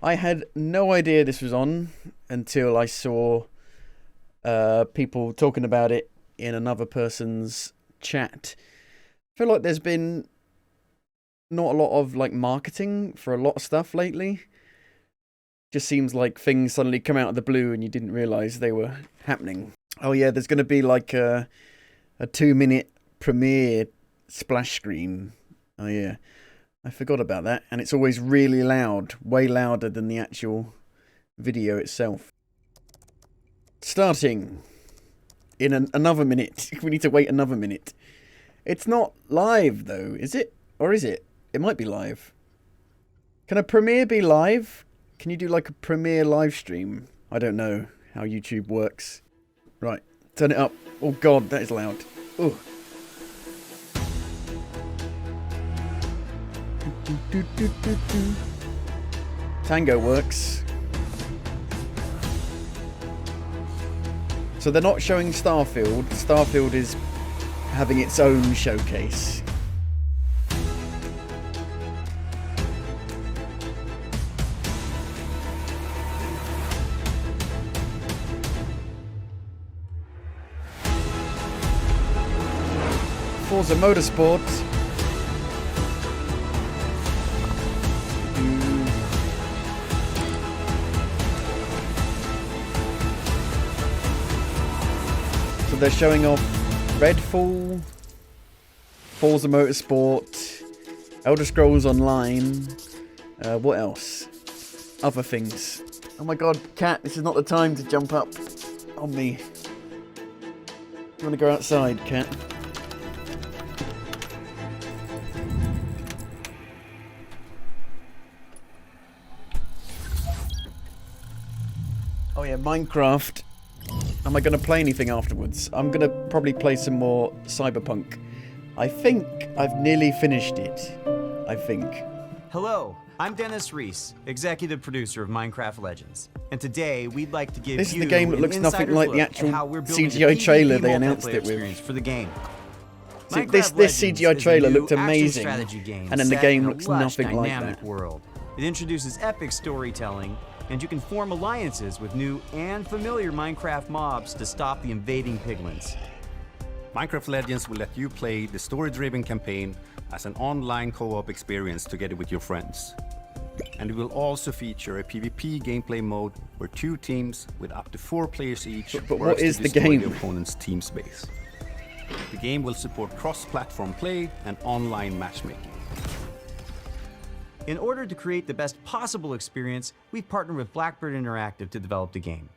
I had no idea this was on until I saw people talking about it in another person's chat. I feel like there's been not a lot of like marketing for a lot of stuff lately. Just seems like things suddenly come out of the blue and you didn't realize they were happening. Oh yeah, there's going to be like a 2-minute premiere splash screen. Oh yeah. I forgot about that, and it's always really loud, way louder than the actual video itself. Starting in another minute. We need to wait another minute. It's not live, though, is it? Or is it? It might be live. Can a premiere be live? Can you do like a premiere live stream? I don't know how YouTube works. Right, turn it up. Oh god, that is loud. Oh. Tango works. So they're not showing Starfield. Starfield is having its own showcase. Forza Motorsport. They're showing off Redfall, Forza Motorsport, Elder Scrolls Online, what else? Other things. Oh my god, cat, this is not the time to jump up on me. You want to go outside, cat? Oh yeah, Minecraft. Am I going to play anything afterwards? I'm going to probably play some more Cyberpunk. I think I've nearly finished it. I think. Hello, I'm Dennis Reese, executive producer of Minecraft Legends. And today we'd like to give This is you the game that looks nothing like the actual CGI trailer they announced it with. For the game. See, this CGI trailer looked amazing, and then the game looks nothing like that. World. It introduces epic storytelling, and you can form alliances with new and familiar Minecraft mobs to stop the invading piglins. Minecraft Legends will let you play the story-driven campaign as an online co-op experience together with your friends. And it will also feature a PvP gameplay mode where 2 teams with up to 4 players each but work what is to the destroy game? the opponent's team space. The game will support cross-platform play and online matchmaking. In order to create the best possible experience, we've partnered with Blackbird Interactive to develop the game.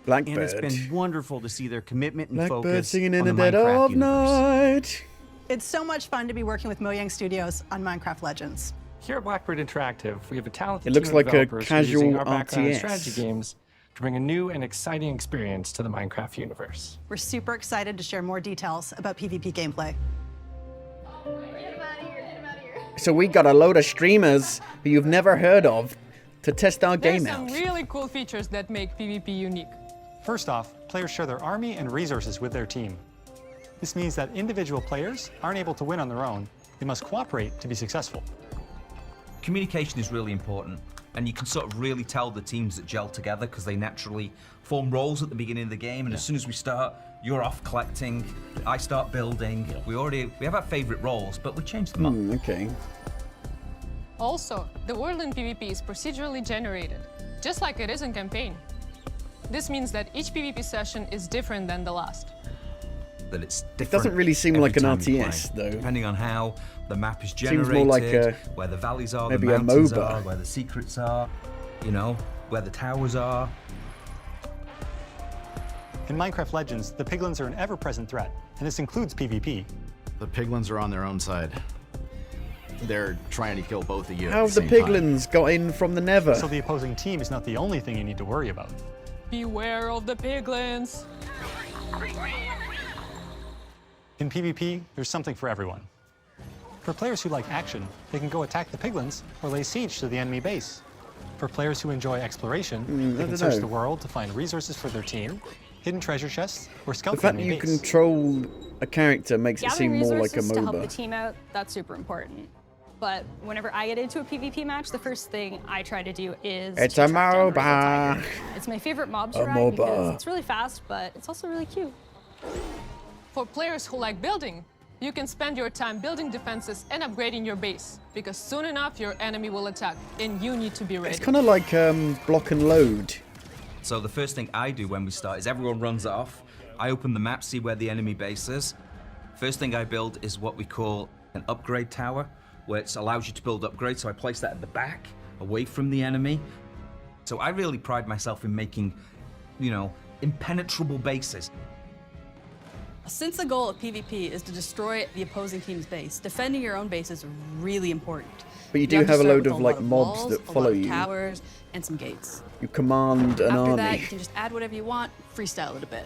Blackbird. And it's been wonderful to see their commitment and Blackbird focus singing in on the the dead Minecraft of universe. night. It's so much fun to be working with Mojang Studios on Minecraft Legends. Here at Blackbird Interactive, we have a talented It looks team of like a developers who are using casual our background in RTS. strategy games to bring a new and exciting experience to the Minecraft universe. We're super excited to share more details about PvP gameplay. So we got a load of streamers who you've never heard of to test our There's game some out. really cool features that make PvP unique. First off, players share their army and resources with their team. This means that individual players aren't able to win on their own. They must cooperate to be successful. Communication is really important, and you can sort of really tell the teams that gel together because they naturally form roles at the beginning of the game, and as soon as we start, you're off collecting, I start building. We have our favorite roles, but we change them up. Okay. Also, the world in PvP is procedurally generated, just like it is in campaign. This means that each PvP session is different than the last. That it's different. It doesn't really seem every like an time you RTS, play, though. depending on how the map is Seems generated, more like a- where the valleys are, maybe the a mountains MOBA. are, where the secrets are, you know, where the towers are. In Minecraft Legends, the piglins are an ever-present threat, and this includes PvP. The piglins are on their own side. They're trying to kill both of you. How have the piglins got in from the nether? So the opposing team is not the only thing you need to worry about. Beware of the piglins. In PvP, there's something for everyone. For players who like action, they can go attack the piglins or lay siege to the enemy base. For players who enjoy exploration, they can search the world to find resources for their team, hidden treasure chests, or scout The the fact that enemy you base. control a character makes it Gathering seem more like a resources to help the MOBA. team out, that's super important. but whenever I get into a PvP match, the first thing I try to do is It's to a track down Rifle MOBA. Tiger. It's my favorite mob to A ride because MOBA. it's really fast, but it's also really cute. For players who like building, you can spend your time building defenses and upgrading your base, because soon enough your enemy will attack, and you need to be ready. It's kind of like block and load. So the first thing I do when we start is everyone runs off. I open the map, see where the enemy base is. First thing I build is what we call an upgrade tower, which allows you to build upgrades. So I place that at the back, away from the enemy. So I really pride myself in making, you know, impenetrable bases. Since the goal of PvP is to destroy the opposing team's base, defending your own base is really important. But you do have to have a start load with of a like lot of mobs walls, that a lot follow of you. towers, and some gates. You command an After army. that, you can just add whatever you want, freestyle it a bit.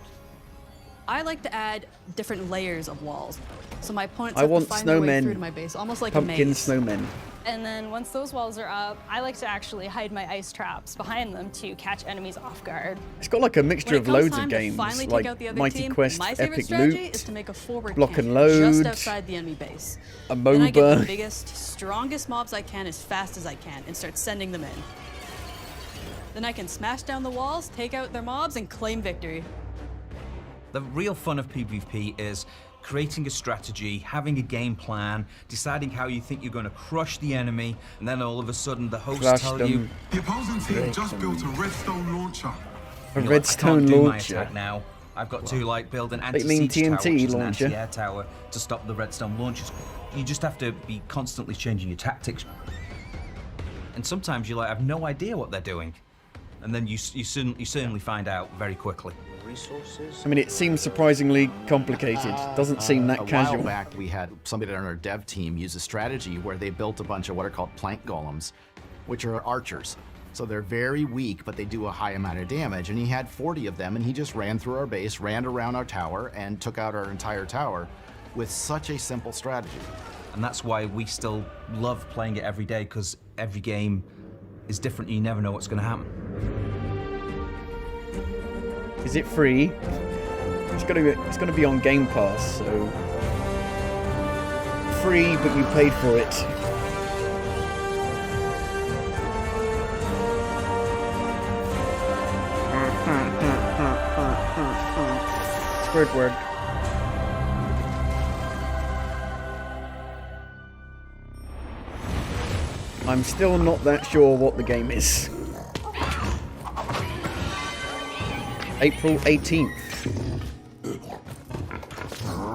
I like to add different layers of walls, so my opponents I have want to find their way snowmen. through to my base, almost like a Pumpkin maze. snowmen. And then once those walls are up, I like to actually hide my ice traps behind them to catch enemies off guard. It's got like a mixture When it of comes loads time of to games, finally take like out the other Mighty team, Quest, my favorite Epic strategy Loot, is to make a forward Block camp and Load, just outside the enemy base. a Then I get the MOBA. biggest, strongest mobs I can as fast as I can and start sending them in. Then I can smash down the walls, take out their mobs, and claim victory. The real fun of PvP is creating a strategy, having a game plan, deciding how you think you're going to crush the enemy, and then all of a sudden the host Crush tell them. you, The opposing team just built a redstone launcher. A "Look, redstone I can't do my launcher. attack now. I've got to like build an They mean anti-siege tower, TNT which is an launcher. anti-air tower, to stop the redstone launchers." You just have to be constantly changing your tactics, and sometimes you like have no idea what they're doing, and then you certainly find out very quickly. I mean, it seems surprisingly complicated. Doesn't seem that A casual. while back, we had somebody on our dev team use a strategy where they built a bunch of what are called plank golems, which are archers. So they're very weak, but they do a high amount of damage. And he had 40 of them, and he just ran through our base, ran around our tower, and took out our entire tower with such a simple strategy. And that's why we still love playing it every day, because every game is different and you never know what's going to happen. Is it free? It's gonna be on Game Pass, so free, but you paid for it. Squidward. I'm still not that sure what the game is. April 18th.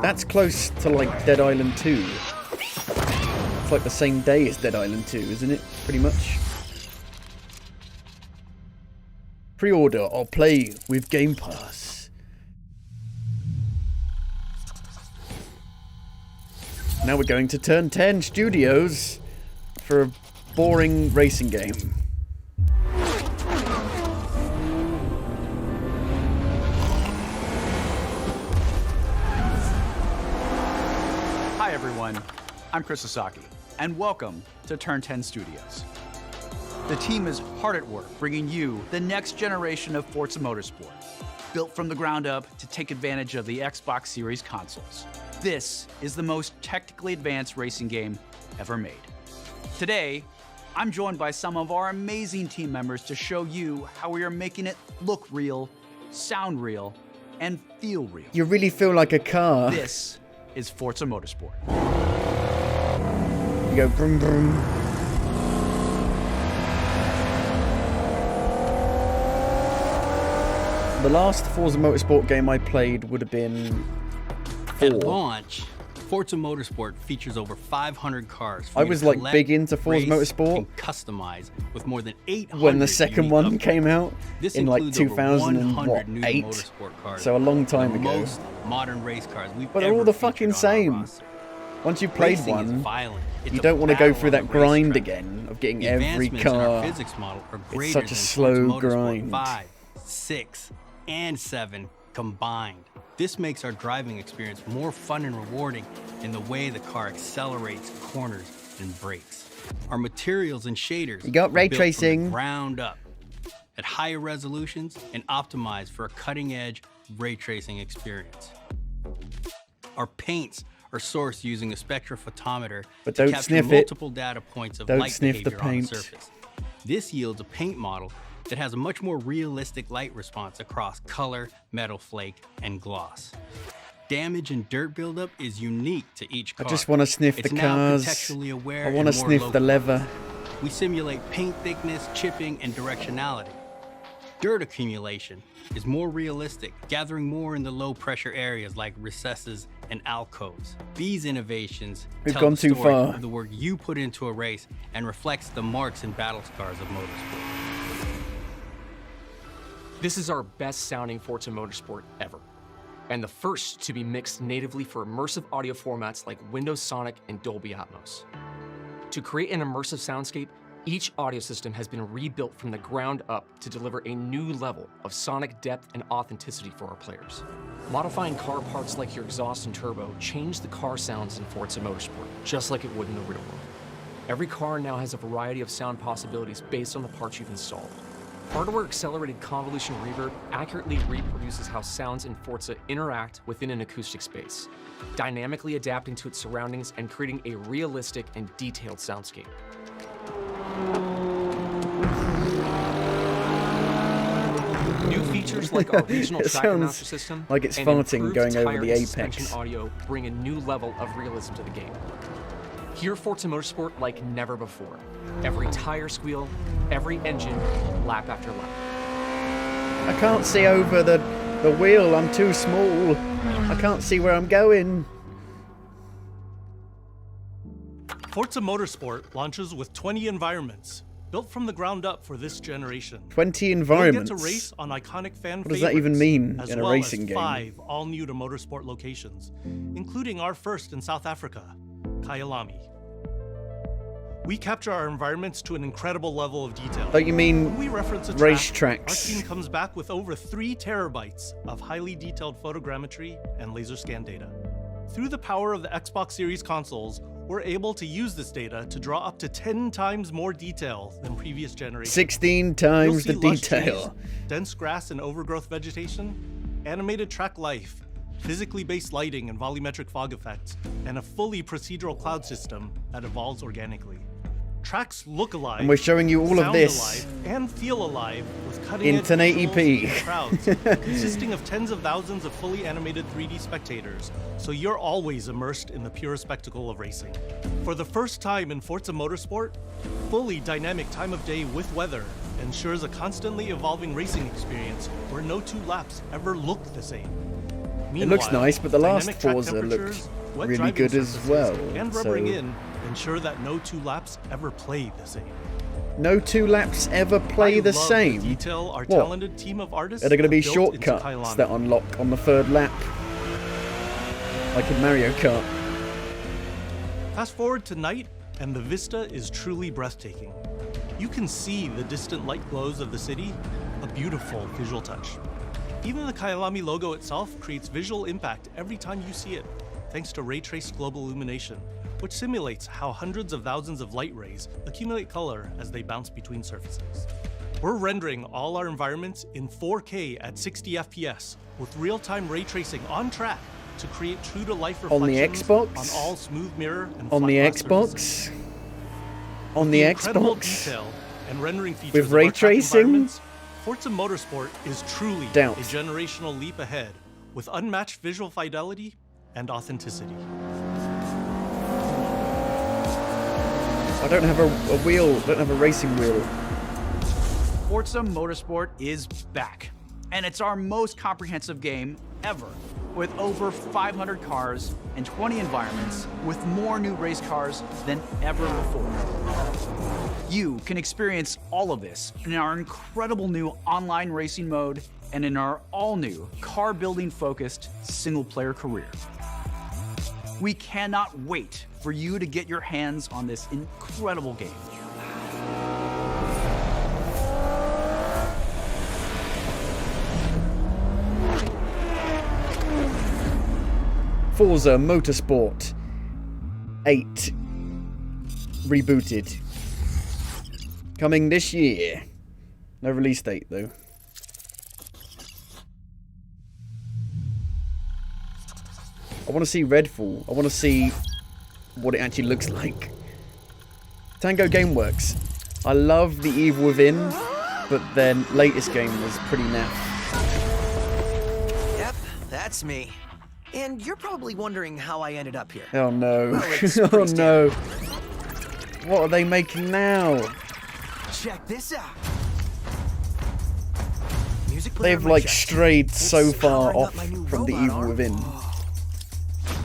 That's close to like Dead Island 2. It's like the same day as Dead Island 2, isn't it? Pretty much. Pre-order or play with Game Pass. Now we're going to Turn 10 Studios for a boring racing game. Hi everyone, I'm Chris Sasaki, and welcome to Turn 10 Studios. The team is hard at work bringing you the next generation of Forza Motorsport, built from the ground up to take advantage of the Xbox Series consoles. This is the most technically advanced racing game ever made. Today, I'm joined by some of our amazing team members to show you how we are making it look real, sound real, and feel real. You really feel like a car. This is Forza Motorsport. You go brum brum. The last Forza Motorsport game I played would have been 4. At launch, Forza Motorsport features over 500 cars. I was like big into Forza Motorsport. And customize with more than 800 when the second unique one upgrades. came out This in like includes over 100 new 2008, motorsport cars, so a long time the ago. most modern race cars we've But they're all ever the featured fucking on our same. roster. Once you've played Racing is one, violent. It's you a don't want to go battle through on that the grind racetrack. again of getting The every advancements in our car. physics model are greater It's such a than slow Forza Motorsport grind. 5, 6, and 7 combined. This makes our driving experience more fun and rewarding in the way the car accelerates, corners, and brakes. Our materials and shaders You got ray are built from tracing. the ground up at higher resolutions and optimized for a cutting-edge ray tracing experience. Our paints are sourced using a spectrophotometer But to don't capture sniff it. multiple data points of Don't light sniff the behavior on the paint. surface. This yields a paint model that has a much more realistic light response across color, metal flake, and gloss. Damage and dirt buildup is unique to each I car. just want to sniff It's the now cars. contextually aware I want to and more sniff the localized. leather. We simulate paint thickness, chipping, and directionality. Dirt accumulation is more realistic, gathering more in the low-pressure areas like recesses and alcoves. These innovations We've tell gone the too story far. of the work you put into a race and reflects the marks and battle scars of motorsport. This is our best sounding Forza Motorsport ever, and the first to be mixed natively for immersive audio formats like Windows Sonic and Dolby Atmos. To create an immersive soundscape, each audio system has been rebuilt from the ground up to deliver a new level of sonic depth and authenticity for our players. Modifying car parts like your exhaust and turbo change the car sounds in Forza Motorsport, just like it would in the real world. Every car now has a variety of sound possibilities based on the parts you've installed. Hardware-accelerated convolution reverb accurately reproduces how sounds in Forza interact within an acoustic space, dynamically adapting to its surroundings and creating a realistic and detailed soundscape. New features like our regional It tracker sounds master system like it's and farting improved going over tire the and suspension apex. audio bring a new level of realism to the game. Hear Forza Motorsport like never before. Every tire squeal, every engine, lap after lap. I can't see over the wheel. I'm too small. I can't see where I'm going. Forza Motorsport launches with 20 environments, built from the ground up for this generation. 20 environments. You'll get to race on iconic fan What does that even favorites, mean as in a well racing as game? 5 all-new to motorsport locations, including our first in South Africa, Kyalami. We capture our environments to an incredible level of detail. Don't you mean When we reference a track, racetracks? our team comes back with over 3 terabytes of highly detailed photogrammetry and laser scan data. Through the power of the Xbox Series consoles, we're able to use this data to draw up to 10 times more detail than previous generations. 16 times the You'll see lush detail. trees, dense grass and overgrowth vegetation, animated track life, physically based lighting and volumetric fog effects, and a fully procedural cloud system that evolves organically. Tracks look alive, And we're showing you all of sound this alive, and feel alive with in cutting-edge 1080p. visuals and crowds consisting of tens of thousands of fully animated 3D spectators, so you're always immersed in the pure spectacle of racing. For the first time in Forza Motorsport, fully dynamic time of day with weather ensures a constantly evolving racing experience where no 2 laps ever look the same. It looks Meanwhile, nice, but the last dynamic track Forza looked temperatures, wet really driving good as surfaces, well. and So rubbering in ensure that no 2 laps ever play the same. no 2 laps ever play I the love same. The detail our What? talented team of artists Are there going to be have built into shortcuts Kyalami. that unlock on the 3rd lap? Like in Mario Kart. Fast forward to night, and the vista is truly breathtaking. You can see the distant light glows of the city, a beautiful visual touch. Even the Kyalami logo itself creates visual impact every time you see it, thanks to ray-traced global illumination, which simulates how hundreds of thousands of light rays accumulate color as they bounce between surfaces. We're rendering all our environments in 4K at 60 FPS with real-time ray tracing on track to create true-to-life On the reflections Xbox? on all smooth mirror and On flat the glass Xbox? surfaces. On the Incredible Xbox? detail and rendering features With of ray our track tracing? environments, Forza Motorsport is truly Doubt. a generational leap ahead with unmatched visual fidelity and authenticity. I don't have a wheel, don't have a racing wheel. Forza Motorsport is back, and it's our most comprehensive game ever, with over 500 cars and 20 environments, with more new race cars than ever before. You can experience all of this in our incredible new online racing mode and in our all-new car-building focused single-player career. We cannot wait for you to get your hands on this incredible game. Forza Motorsport 8 rebooted. Coming this year. No release date though. I want to see Redfall. I want to see what it actually looks like. Tango Gameworks. I love The Evil Within, but then latest game was pretty naff. Yep, that's me. And you're probably wondering how I ended up here. Oh no. Well, oh no. What are they making now? Check this out. They've like strayed so far off from The Evil Within.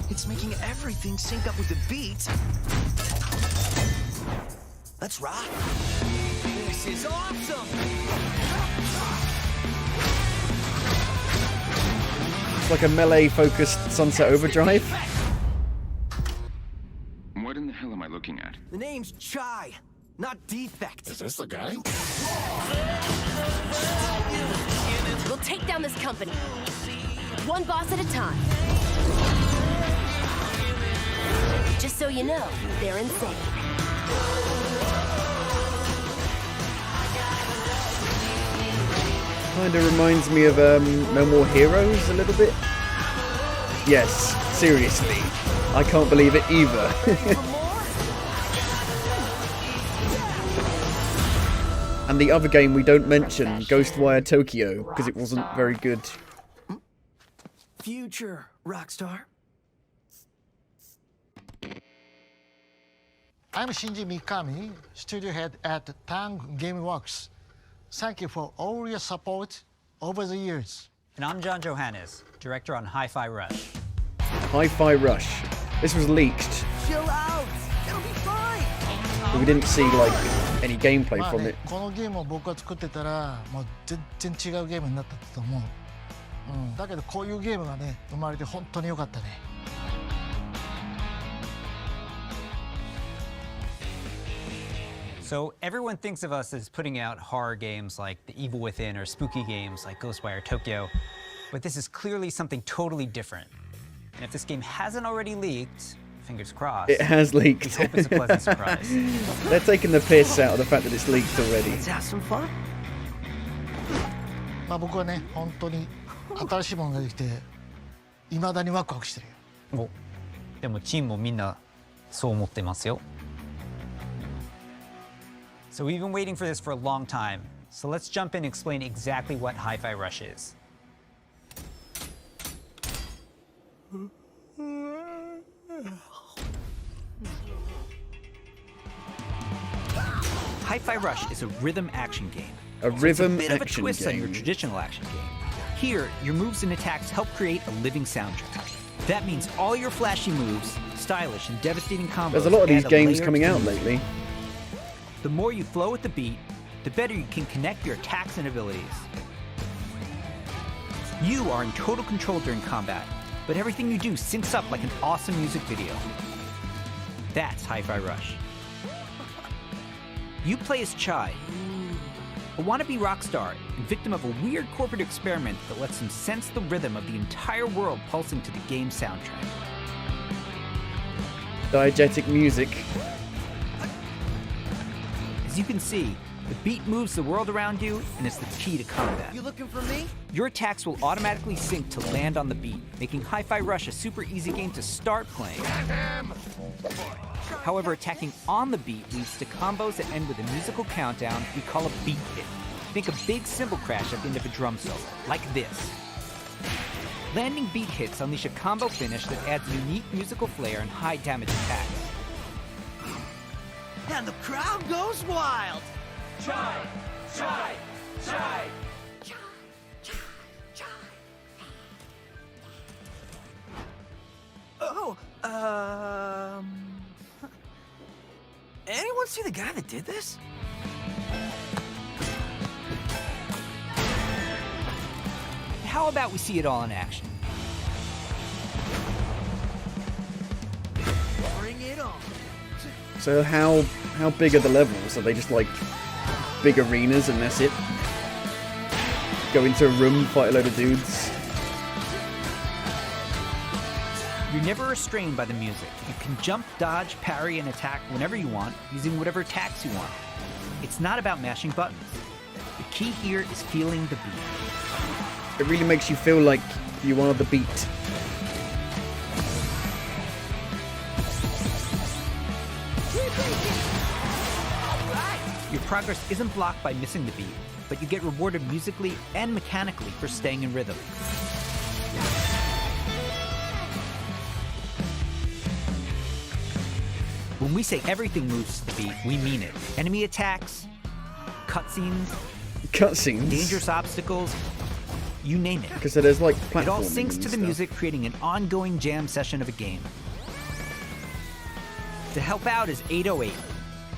It's making everything sync up with the beat. Let's rock. This is awesome. It's like a melee-focused Sunset Overdrive. What in the hell am I looking at? The name's Chai, not Defect. Is this the guy? We'll take down this company. One boss at a time. Just so you know, they're insane. Kind of reminds me of No More Heroes a little bit. Yes, seriously. I can't believe it either. And the other game we don't mention, Ghostwire Tokyo, because it wasn't very good. Future Rockstar. I'm Shinji Mikami, studio head at Tang Gameworks. Thank you for all your support over the years. And I'm John Johannes, director on Hi-Fi Rush. Hi-Fi Rush. This was leaked, Chill out. It'll be fine. but we didn't see like any gameplay from it. このゲームを僕が作ってたら、もう全然違うゲームになったと思う。だけどこういうゲームがね、生まれて本当に良かったね。So everyone thinks of us as putting out horror games like The Evil Within or spooky games like Ghostwire Tokyo, but this is clearly something totally different. And if this game hasn't already leaked, fingers crossed. It has leaked. We hope it's a pleasant surprise. They're taking the piss out of the fact that it's leaked already. Let's have some fun. まあ僕はね、本当に新しいものができて、未だにワクワクしてるよ。お、でもチームもみんなそう思ってますよ。So we've been waiting for this for a long time. So let's jump in and explain exactly what Hi-Fi Rush is. Hi-Fi Rush is a rhythm action game. A rhythm it's a bit action of a twist on your game. traditional action game. Here, your moves and attacks help create a living soundtrack. That means all your flashy moves, stylish and devastating combos. There's a lot of these add games layer coming to out the lately. The more you flow with the beat, the better you can connect your attacks and abilities. You are in total control during combat, but everything you do syncs up like an awesome music video. That's Hi-Fi Rush. You play as Chai, a wannabe rock star and victim of a weird corporate experiment that lets him sense the rhythm of the entire world pulsing to the game's soundtrack. Diegetic music. As you can see, the beat moves the world around you, and it's the key to combat. You looking for me? Your attacks will automatically sync to land on the beat, making Hi-Fi Rush a super easy game to start playing. However, attacking on the beat leads to combos that end with a musical countdown we call a beat hit. Think a big cymbal crash at the end of a drum solo, like this. Landing beat hits unleash a combo finish that adds unique musical flair and high damage attacks. And the crowd goes wild. Chai! Chai! Chai! Oh, anyone see the guy that did this? How about we see it all in action? Bring it on. So how big are the levels? Are they just like big arenas and that's it? Go into a room, fight a load of dudes? You're never restrained by the music. You can jump, dodge, parry, and attack whenever you want, using whatever attacks you want. It's not about mashing buttons. The key here is feeling the beat. It really makes you feel like you are the beat. Your progress isn't blocked by missing the beat, but you get rewarded musically and mechanically for staying in rhythm. When we say everything moves to the beat, we mean it. Enemy attacks, cutscenes, dangerous obstacles, you name it. Because there's like platforming. It all syncs and to the stuff. music, creating an ongoing jam session of a game. To help out is 808,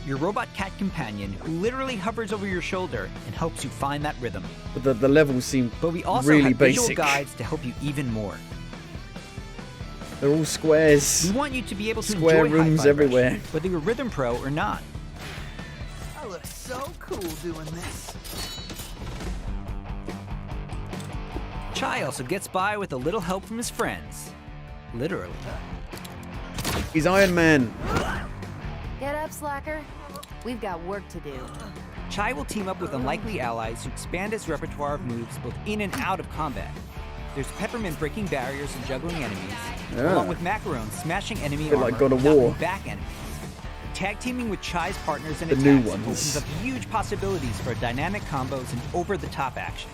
your robot cat companion who literally hovers over your shoulder and helps you find that rhythm. But the levels seem But we also really have visual basic. guides to help you even more. They're all squares. We want you to be able to Square enjoy rooms Hi-Fi everywhere. Rush, whether you're Rhythm Pro or not. I look so cool doing this. Chai also gets by with a little help from his friends. Literally. He's Iron Man. Get up, slacker. We've got work to do. Chai will team up with unlikely allies to expand his repertoire of moves both in and out of combat. There's Peppermint breaking barriers and juggling enemies, along with Macaron smashing enemy Bit armor like God of and knocking War. back enemies. Tag teaming with Chai's partners and The new attacks ones. opens up huge possibilities for dynamic combos and over-the-top action.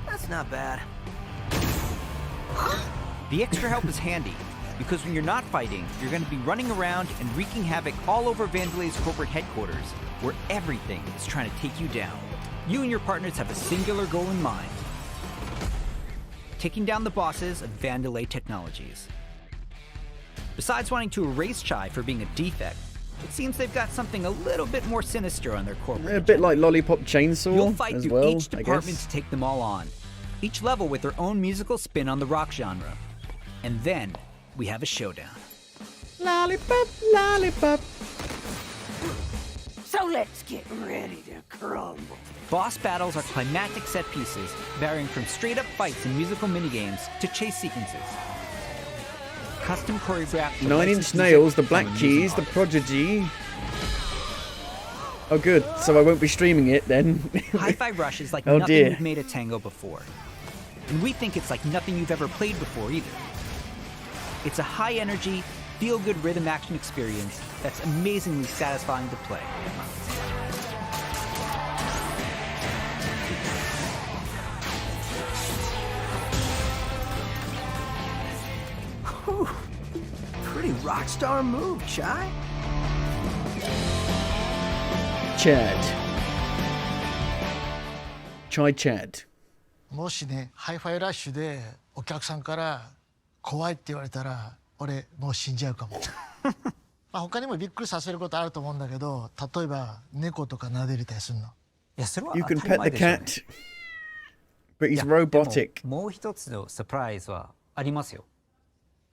That's not bad. The extra help is handy, because when you're not fighting, you're going to be running around and wreaking havoc all over Vandelay's corporate headquarters, where everything is trying to take you down. You and your partners have a singular goal in mind: taking down the bosses of Vandelay Technologies. Besides wanting to erase Chai for being a defect, it seems they've got something a little bit more sinister on their corporate. A bit like Lollipop Chainsaw You'll fight as through well, each I department guess. to take them all on, each level with their own musical spin on the rock genre. And then we have a showdown. Lollipop, lollipop. So let's get ready to crumble. Boss battles are climactic set pieces, varying from straight-up fights and musical minigames to chase sequences. Custom choreographed. to Nine Inch licensed Nails, music The Black from Keys, The Prodigy. Oh good, so I won't be streaming it then. Hi-Fi Rush is like Oh, nothing dear. you've made a tango before. And we think it's like nothing you've ever played before either. It's a high-energy, feel-good rhythm action experience that's amazingly satisfying to play. Whew. Pretty rock star move, Chai. Chad. Chai Chad. もしね、ハイファイラッシュでお客さんから怖いって言われたら、俺もう死んじゃうかも。まあ他にもびっくりさせることあると思うんだけど、例えば猫とか撫でれたりするの。いや、それは You can pet the cat, but he's robotic. もう一つのサプライズはありますよ。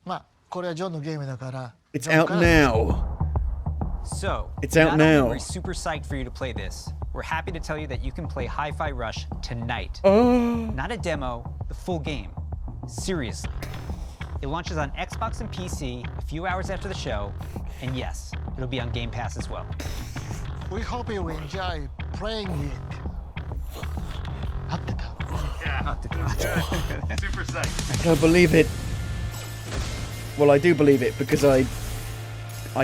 まあこれはジョンのゲームだから。 It's out now. So, It's out not only now. are we super psyched for you to play this, we're happy to tell you that you can play Hi-Fi Rush tonight. Oh. Not a demo, the full game. Seriously. It launches on Xbox and PC a few hours after the show, and yes, it'll be on Game Pass as well. We hope you enjoy playing it. 合ってた。Super psyched. I don't believe it. Well, I do believe it because I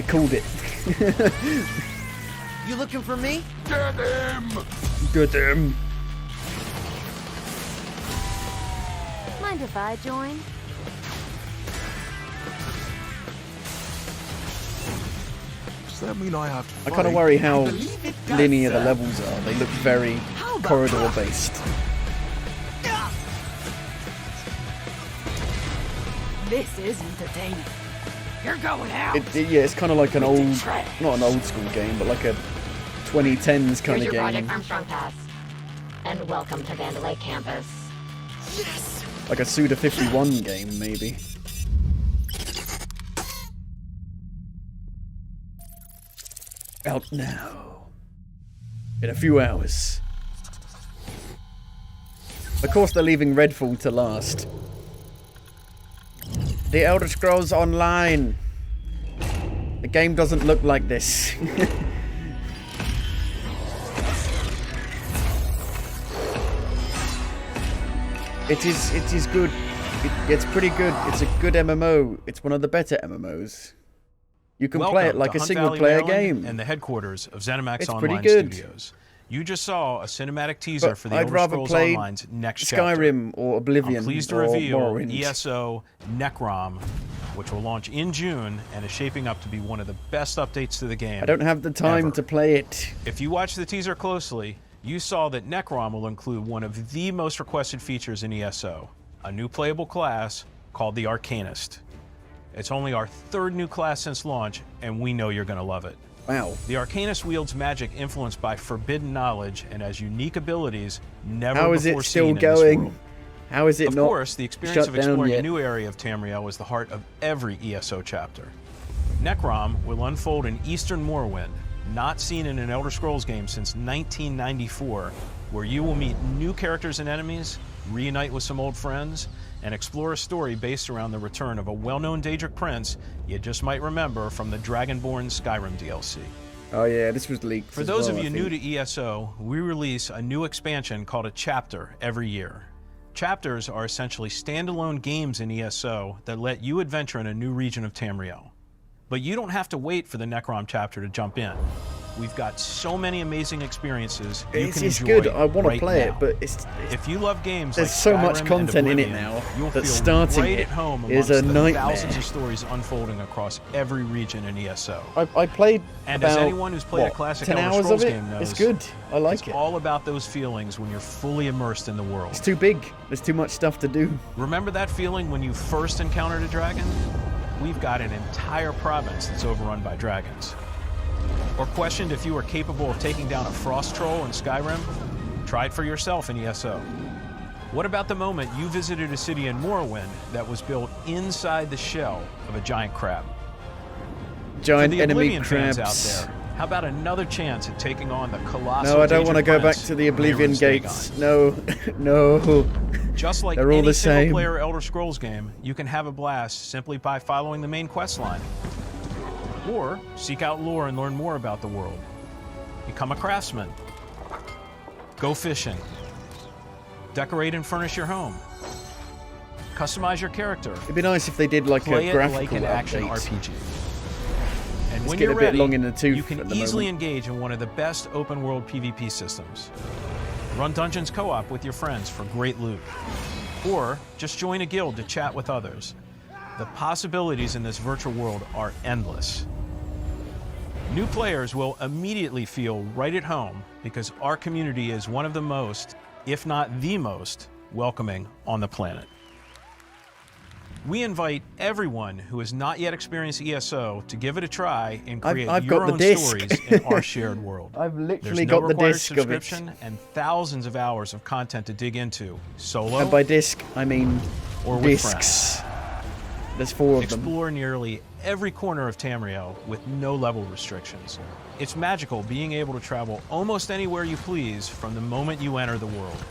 called it. You looking for me? Get him! Good him. Mind if I join? Does that mean I have to I kind of fight? worry how linear the levels are. They look very corridor based. This is entertaining. You're going out. Yeah, it's kind of like an old, not an old school game, but like a 2010s kind Here's of your game. project from Front Pass. And welcome to Vandalay Campus. Yes! Like a Suda 51 game, maybe. Out now. In a few hours. Of course they're leaving Redfall to last. The Elder Scrolls Online. The game doesn't look like this. It is good. It's pretty good. It's a good MMO. It's one of the better MMOs. You can play it Welcome like to a Hunt single-player Valley, Maryland, game. and the headquarters of ZeniMax It's Online pretty good. Studios. You just saw a cinematic teaser But for the I'd Elder rather Scrolls play Online's next chapter. Skyrim or Oblivion I'm pleased to or reveal Morrowind. ESO Necrom, which will launch in June and is shaping up to be one of the best updates to the game. I don't have the time ever. to play it. If you watch the teaser closely, you saw that Necrom will include one of the most requested features in ESO, a new playable class called the Arcanist. It's only our third new class since launch, and we know you're going to love it. Wow. The Arcanist wields magic influenced by forbidden knowledge and has unique abilities never How is before it still seen in this going? world. How is it Of not course, the experience shut of down exploring yet? a new area of Tamriel is the heart of every ESO chapter. Necrom will unfold in Eastern Morrowind, not seen in an Elder Scrolls game since 1994, where you will meet new characters and enemies, reunite with some old friends, and explore a story based around the return of a well-known Daedric prince you just might remember from the Dragonborn Skyrim DLC. Oh yeah, this was leaked. For those of you new to ESO, we release a new expansion called a chapter every year. Chapters are essentially standalone games in ESO that let you adventure in a new region of Tamriel. But you don't have to wait for the Necrom chapter to jump in. We've got so many amazing experiences you It's can enjoy good. I want to right play now. it, but it's If you love games there's like so much Skyrim and content in it Oblivion, now you'll that feel starting right it at home is amongst a the nightmare. thousands of stories unfolding across every region in ESO. I played And about as anyone who's played a classic 10 Elder hours Scrolls of it. game knows, It's good. I like it's it. all about those feelings when you're fully immersed in the world. It's too big. There's too much stuff to do. Remember that feeling when you first encountered a dragon? We've got an entire province that's overrun by dragons. Or questioned if you were capable of taking down a frost troll in Skyrim? Try it for yourself in ESO. What about the moment you visited a city in Morrowind that was built inside the shell of a giant crab? Giant For the enemy Oblivion fans crabs. out there, how about another chance at taking on the colossal No, I don't Daedric want to go back prince to the from Oblivion Mehrunes gates. Dagon? No, no. Just like They're all any the same. single-player Elder Scrolls game, you can have a blast simply by following the main quest line. Or seek out lore and learn more about the world. Become a craftsman. Go fishing. Decorate and furnish your home. Customize your character. It'd be nice if they did like Play a it graphical like an action update. RPG. And It's when getting you're a bit ready, long in the tooth you can at the easily moment. engage in one of the best open-world PvP systems. Run dungeons co-op with your friends for great loot. Or just join a guild to chat with others. The possibilities in this virtual world are endless. New players will immediately feel right at home because our community is one of the most, if not the most, welcoming on the planet. We invite everyone who has not yet experienced ESO to give it a try and create I've your got the own disc. stories in our shared world. I've There's literally no got the required disc of it. subscription and thousands of hours of content to dig into, solo And by disc, I mean or with discs. There's 4 of them. Explore nearly every corner of Tamriel with no level restrictions. It's magical being able to travel almost anywhere you please from the moment you enter the world.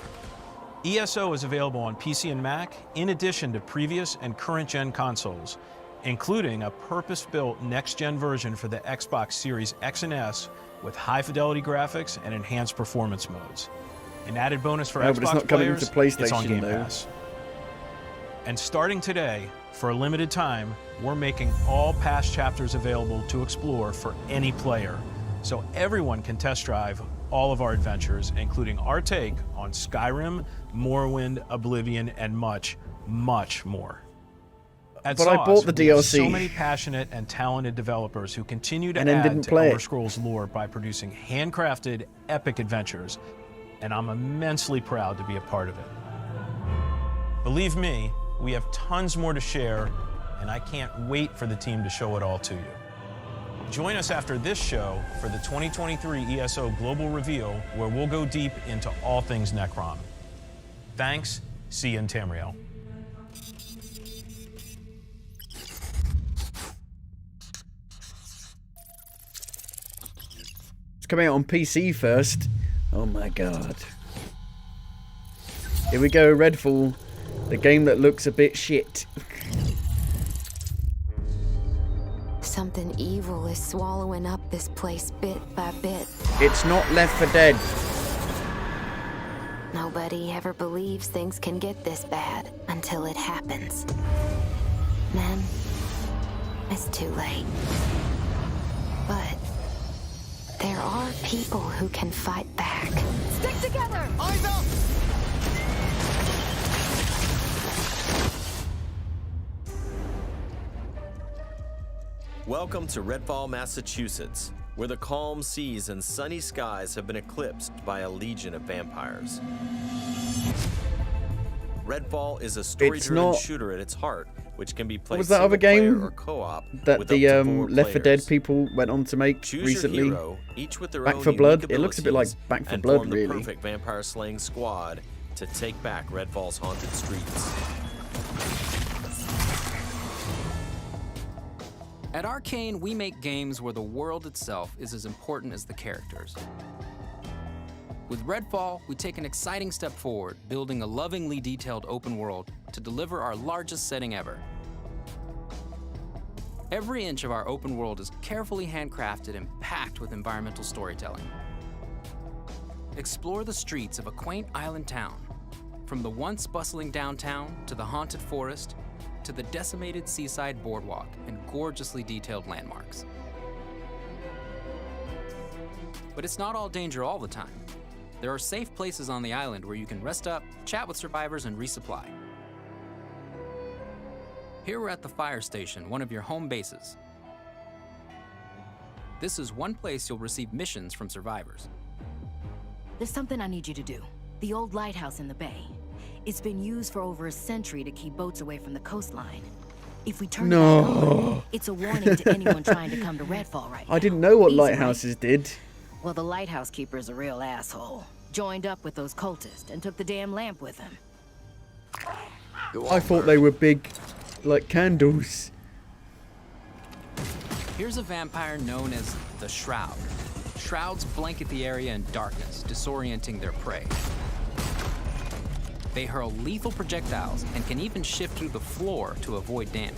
ESO is available on PC and Mac, in addition to previous and current-gen consoles, including a purpose-built next-gen version for the Xbox Series X and S with high-fidelity graphics and enhanced performance modes. An added bonus for No, Xbox but it's not coming players, to PlayStation, it's on Game though. Pass. And starting today, for a limited time, we're making all past chapters available to explore for any player, so everyone can test drive all of our adventures, including our take on Skyrim, Morrowind, Oblivion, and much, much more. At But I Sauce, bought the we have DLC. so many passionate and talented developers who continue to And then add didn't to play Elder it. Scrolls lore by producing handcrafted, epic adventures, and I'm immensely proud to be a part of it. Believe me, we have tons more to share, and I can't wait for the team to show it all to you. Join us after this show for the 2023 ESO Global Reveal, where we'll go deep into all things Necrom. Thanks. See you in Tamriel. It's coming out on PC first. Oh my god. Here we go, Redfall. The game that looks a bit shit. Something evil is swallowing up this place bit by bit. It's not Left 4 Dead. Nobody ever believes things can get this bad until it happens. Then, it's too late. But there are people who can fight back. Stick together! Eyes up! Welcome to Redfall, Massachusetts, where the calm seas and sunny skies have been eclipsed by a legion of vampires. Redfall is a story-driven shooter at its heart, which can be played What was that other game or co-op that with the up to 4 Left 4 players. Dead people went on to make Choose recently? your hero, each with their Back own 4 unique Blood. It looks a bit like abilities, Back 4 and Blood, form the really. perfect vampire-slaying squad to take back Redfall's haunted streets. At Arcane, we make games where the world itself is as important as the characters. With Redfall, we take an exciting step forward, building a lovingly detailed open world to deliver our largest setting ever. Every inch of our open world is carefully handcrafted and packed with environmental storytelling. Explore the streets of a quaint island town, from the once bustling downtown to the haunted forest, to the decimated seaside boardwalk and gorgeously detailed landmarks. But it's not all danger all the time. There are safe places on the island where you can rest up, chat with survivors, and resupply. Here we're at the fire station, one of your home bases. This is one place you'll receive missions from survivors. There's something I need you to do. The old lighthouse in the bay. It's been used for over a century to keep boats away from the coastline. If we turn it back on, it's a warning to anyone trying to come to Redfall right now. I didn't know what Easy, lighthouses did. Well, the lighthouse keeper's a real asshole. Joined up with those cultists and took the damn lamp with him. I thought they were big, like candles. Here's a vampire known as the Shroud. Shrouds blanket the area in darkness, disorienting their prey. They hurl lethal projectiles and can even shift through the floor to avoid damage.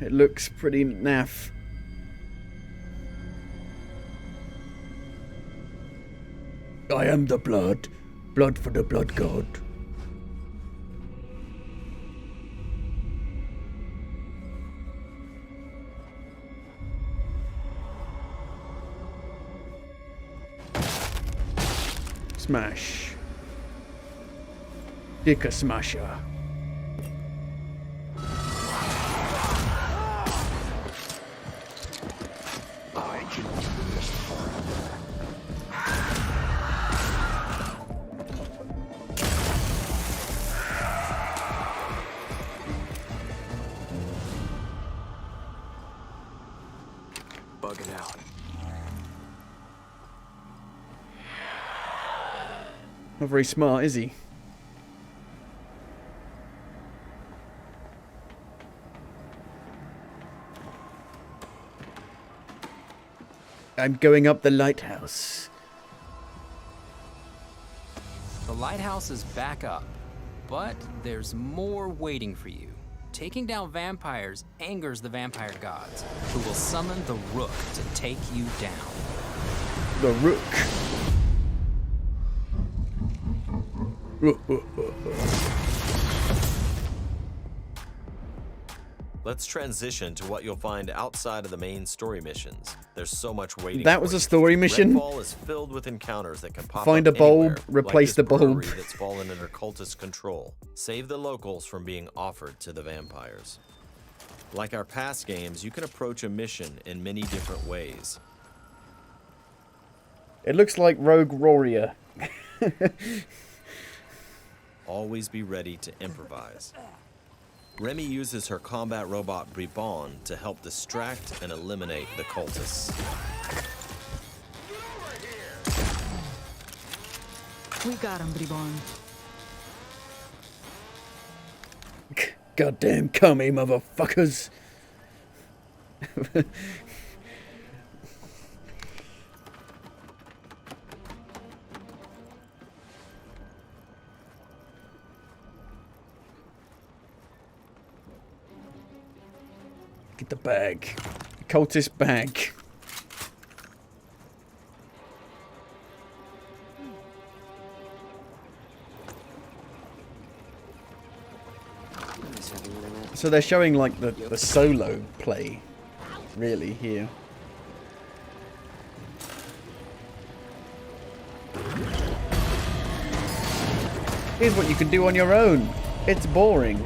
It looks pretty naff. I am the blood. Blood for the blood god. Smash. Dicker smasher. Bugging out. Not very smart, is he? I'm going up the lighthouse. The lighthouse is back up, but there's more waiting for you. Taking down vampires angers the vampire gods, who will summon the Rook to take you down. The Rook. Let's transition to what you'll find outside of the main story missions. There's so much waiting. That was a story mission? Redfall is filled with encounters that can pop Find up a bulb, anywhere, replace like the this bulb. brewery that's fallen under cultist control. Save the locals from being offered to the vampires. Like our past games, you can approach a mission in many different ways. It looks like Rogue Warrior. Always be ready to improvise. Remy uses her combat robot Bribon to help distract and eliminate the cultists. We got him, Bribon. Goddamn commie motherfuckers. Get the bag. Cultist bag. So they're showing like the solo play, really, here. Here's what you can do on your own. It's boring.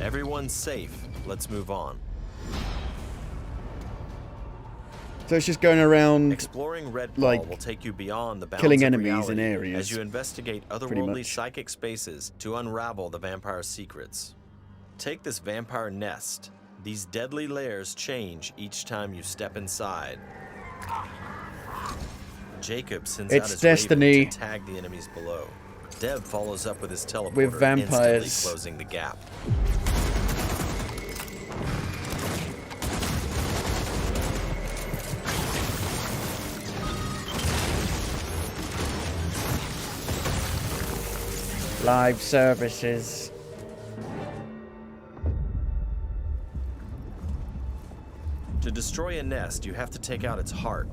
Everyone's safe. Let's move on. So it's just going around, exploring Redfall like, will take you beyond the bounds killing of enemies in reality areas, as you investigate otherworldly psychic spaces to unravel the vampire's secrets. Take this vampire nest. These deadly layers change each time you step inside. Jacob sends out his destiny. raven to tag the enemies below. Dev follows up with his teleporter, With vampires. instantly closing the gap. Live services. To destroy a nest, you have to take out its heart,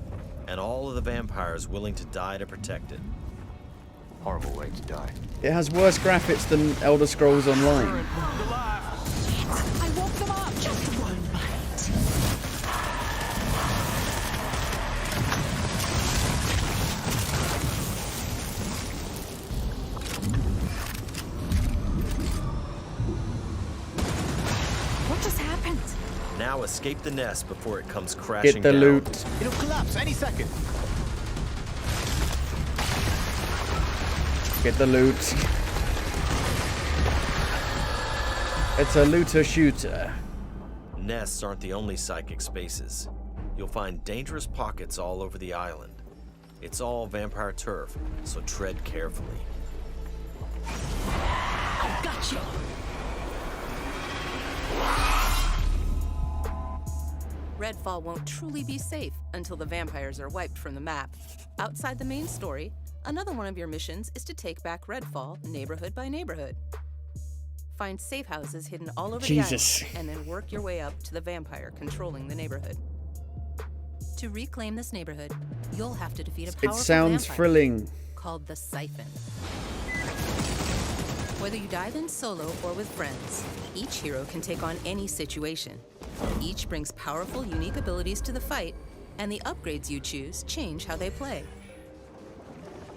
and all of the vampires willing to die to protect it. Horrible way to die. It has worse graphics than Elder Scrolls Online. I woke them up. Just one bite. What just happened? Now escape the nest before it comes crashing Get the down. loot. It'll collapse any second. Get the loot. It's a looter shooter. Nests aren't the only psychic spaces. You'll find dangerous pockets all over the island. It's all vampire turf, so tread carefully. I got you. Redfall won't truly be safe until the vampires are wiped from the map. Outside the main story, another one of your missions is to take back Redfall neighborhood by neighborhood. Find safe houses hidden all over Jesus. the island, and then work your way up to the vampire controlling the neighborhood. To reclaim this neighborhood, you'll have to defeat a powerful sounds vampire thrilling. called the Siphon. Whether you dive in solo or with friends, each hero can take on any situation. Each brings powerful, unique abilities to the fight, and the upgrades you choose change how they play.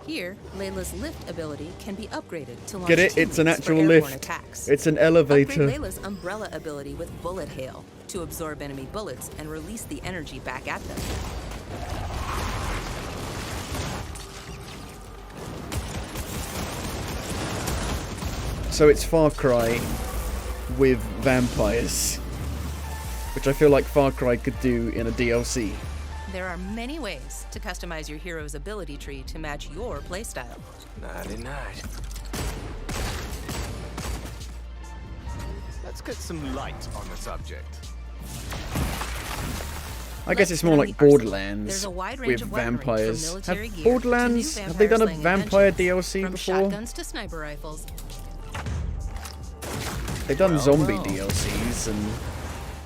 Here, Layla's lift ability can be upgraded to launch Get it? It's an teammates for actual airborne lift. attacks. It's an elevator. Upgrade Layla's umbrella ability with bullet hail to absorb enemy bullets and release the energy back at them. So it's Far Cry with vampires, which I feel like Far Cry could do in a DLC. There are many ways to customize your hero's ability tree to match your playstyle. Nighty-night. Let's get some light on the subject. I guess it's more like Borderlands There's a wide with range of weaponry, from vampires. military Have gear Borderlands, to new have they done a vampire-slaying vampire inventions, DLC from before? shotguns to sniper rifles. They've done zombie DLCs and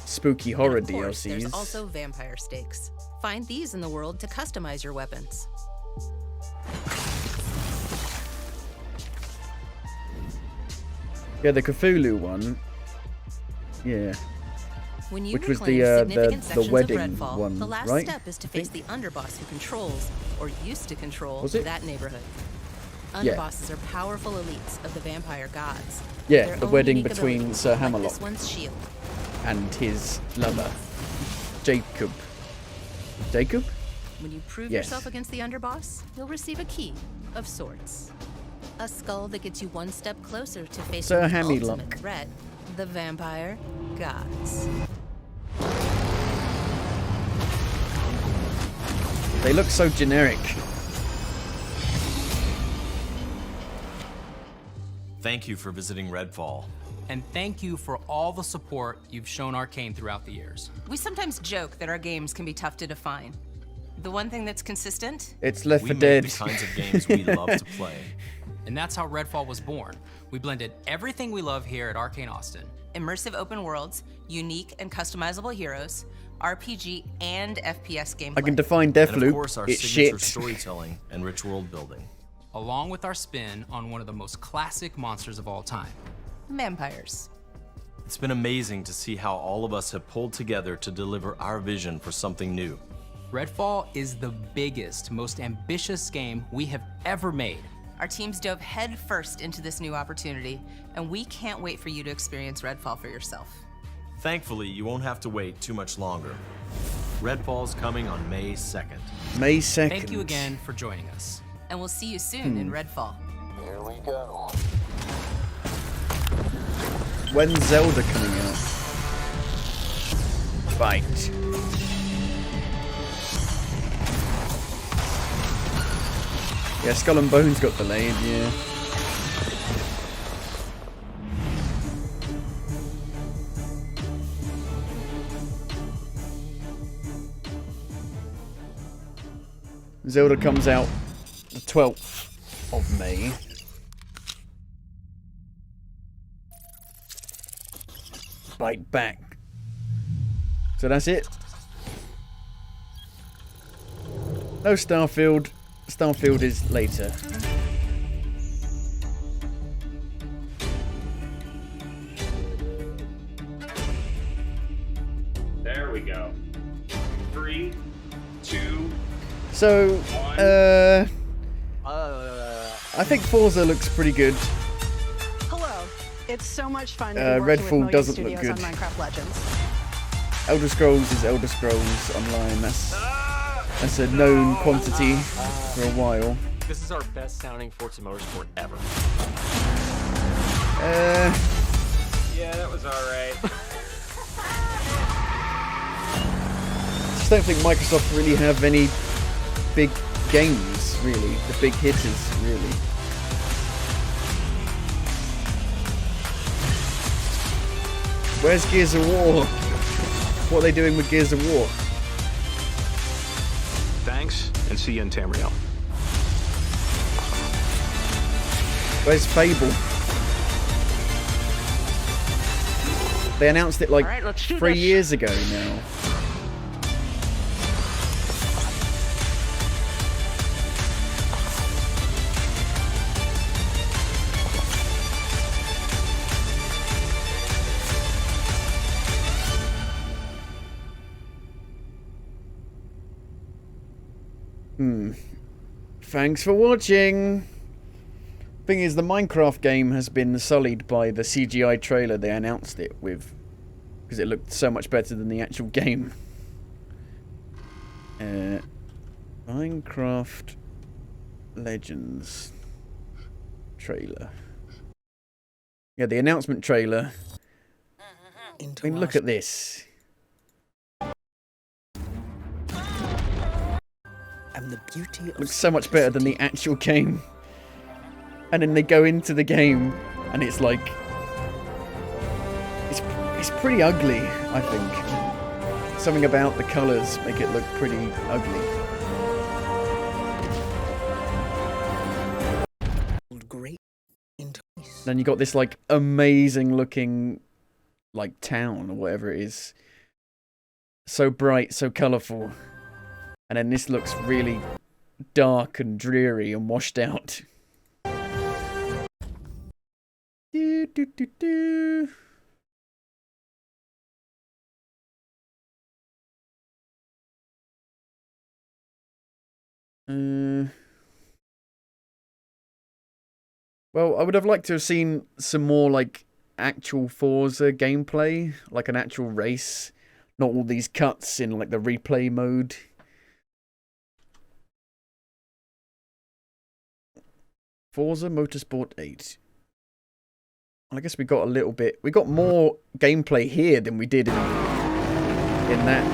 spooky horror Of course, DLCs. there's also vampire stakes. Find these in the world to customize your weapons. Yeah, the Cthulhu one. Yeah. When you Which was reclaim the significant sections wedding of Redfall, one, the last right? step is to face the underboss who controls, or used to control, Was it? that neighborhood. Yeah. Underbosses are powerful elites of the vampire gods. Yeah, Their the own wedding unique between abilities, Sir like Hammerlock this one's shield. and his lover, Jacob. Jacob? When you prove Yes. yourself against the underboss, you'll receive a key of sorts. A skull that gets you one step closer to facing Sir the Hammerlock. ultimate threat, the vampire gods. They look so generic. Thank you for visiting Redfall. And thank you for all the support you've shown Arcane throughout the years. We sometimes joke that our games can be tough to define. The one thing that's consistent? It's Left 4 We Dead. make the kinds of games we love to play. And that's how Redfall was born. We blended everything we love here at Arcane Austin. Immersive open worlds, unique and customizable heroes, RPG and FPS gameplay. I can define And of Deathloop. course, our It's signature shit. storytelling and rich world building. Along with our spin on one of the most classic monsters of all time. Vampires. It's been amazing to see how all of us have pulled together to deliver our vision for something new. Redfall is the biggest, most ambitious game we have ever made. Our teams dove headfirst into this new opportunity, and we can't wait for you to experience Redfall for yourself. Thankfully, you won't have to wait too much longer. Redfall's coming on May 2nd. May 2nd. Thank you again for joining us. And we'll see you soon in Redfall. Here we go. When's Zelda coming out? Fight. Yeah, Skull and Bones got delayed, yeah. Zelda comes out the 12th of May. Bite back. So that's it. No Starfield. Starfield is later. There we go. 3, 2. So, I think Forza looks pretty good. Hello. It's so much fun to be working with Redfall Million doesn't Studios look good. on Minecraft Legends. Elder Scrolls is Elder Scrolls Online. That's a known quantity for a while. This is our best sounding Forza Motorsport ever. Yeah, that was alright. Just don't think Microsoft really have any big games, really. The big hitters, really. Where's Gears of War? What are they doing with Gears of War? Thanks, and see you in Tamriel. Where's Fable? They announced it like All right, let's do 3 this. years ago now. Thanks for watching. Thing is, the Minecraft game has been sullied by the CGI trailer they announced it with, because it looked so much better than the actual game. Minecraft Legends trailer. Yeah, the announcement trailer. I mean, look at this. And the beauty of Looks so much better than the actual game. And then they go into the game, and it's like, it's pretty ugly, I think. Something about the colours make it look pretty ugly. great. Then you got this like amazing looking like town or whatever it is. So bright, so colourful. And then this looks really dark and dreary and washed out. Do, do, do, do. Well, I would have liked to have seen some more like actual Forza gameplay, like an actual race, not all these cuts in like the replay mode. Forza Motorsport 8. I guess we got a little bit. We got more gameplay here than we did in that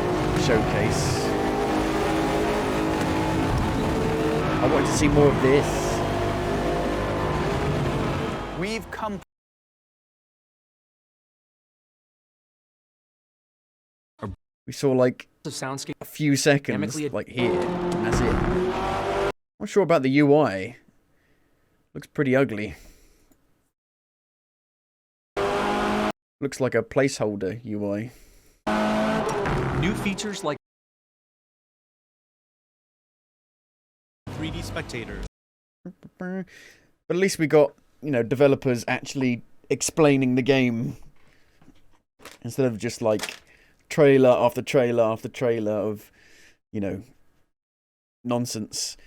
showcase. I wanted to see more of this. We've come We saw like soundscape a few seconds, like here, and that's it. Not sure about the UI. Looks pretty ugly. Looks like a placeholder UI. New features like 3D spectators. But at least we got, you know, developers actually explaining the game instead of just like trailer after trailer after trailer of, you know, nonsense.